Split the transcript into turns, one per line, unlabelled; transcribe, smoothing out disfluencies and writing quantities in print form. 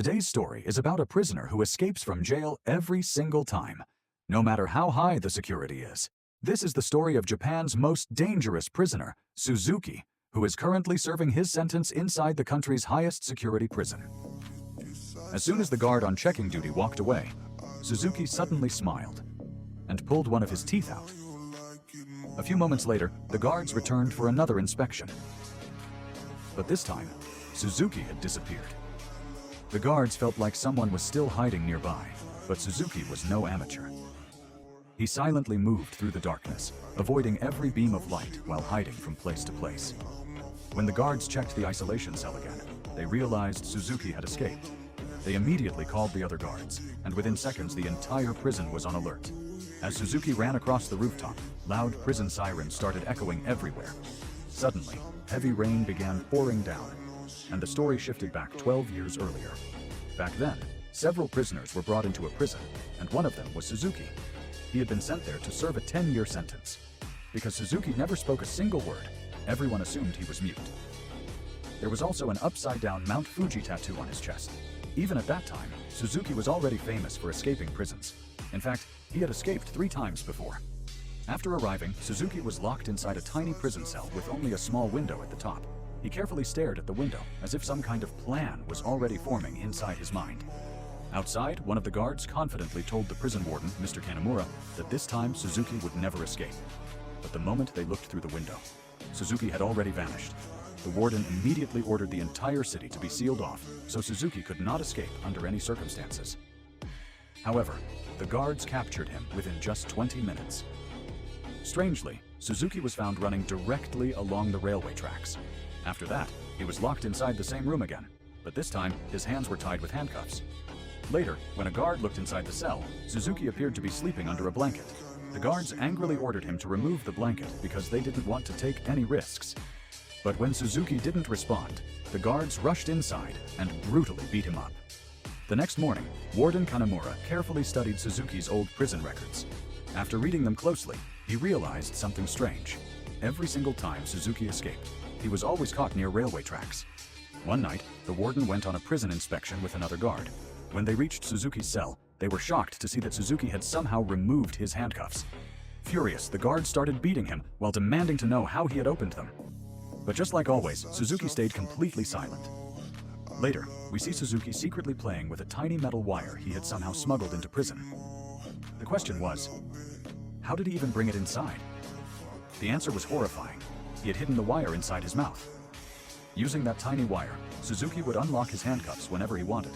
Today's story is about a prisoner who escapes from jail every single time, no matter how high the security is. This is the story of Japan's most dangerous prisoner, Suzuki, who is currently serving his sentence inside the country's highest security prison. As soon as the guard on checking duty walked away, Suzuki suddenly smiled and pulled one of his teeth out. A few moments later, the guards returned for another inspection. But this time, Suzuki had disappeared. The guards felt like someone was still hiding nearby, but Suzuki was no amateur. He silently moved through the darkness, avoiding every beam of light while hiding from place to place. When the guards checked the isolation cell again, they realized Suzuki had escaped. They immediately called the other guards, and within seconds the entire prison was on alert. As Suzuki ran across the rooftop, loud prison sirens started echoing everywhere. Suddenly, heavy rain began pouring down, and the story shifted back 12 years earlier. Back then, several prisoners were brought into a prison, and one of them was Suzuki. He had been sent there to serve a 10-year sentence. Because Suzuki never spoke a single word, everyone assumed he was mute. There was also an upside-down Mount Fuji tattoo on his chest. Even at that time, Suzuki was already famous for escaping prisons. In fact, he had escaped 3 times before. After arriving, Suzuki was locked inside a tiny prison cell with only a small window at the top. He carefully stared at the window, as if some kind of plan was already forming inside his mind. Outside, one of the guards confidently told the prison warden, Mr. Kanamura, that this time Suzuki would never escape. But the moment they looked through the window, Suzuki had already vanished. The warden immediately ordered the entire city to be sealed off, so Suzuki could not escape under any circumstances. However, the guards captured him within just 20 minutes. Strangely, Suzuki was found running directly along the railway tracks. After that, he was locked inside the same room again, but this time his hands were tied with handcuffs. Later, when a guard looked inside the cell, Suzuki appeared to be sleeping under a blanket. The guards angrily ordered him to remove the blanket because they didn't want to take any risks. But when Suzuki didn't respond, the guards rushed inside and brutally beat him up. The next morning, Warden Kanamura carefully studied Suzuki's old prison records. After reading them closely, he realized something strange. Every single time Suzuki escaped, he was always caught near railway tracks. One night, the warden went on a prison inspection with another guard. When they reached Suzuki's cell, they were shocked to see that Suzuki had somehow removed his handcuffs. Furious, the guards started beating him while demanding to know how he had opened them. But just like always, Suzuki stayed completely silent. Later, we see Suzuki secretly playing with a tiny metal wire he had somehow smuggled into prison. The question was, how did he even bring it inside? The answer was horrifying. He had hidden the wire inside his mouth. Using that tiny wire, Suzuki would unlock his handcuffs whenever he wanted.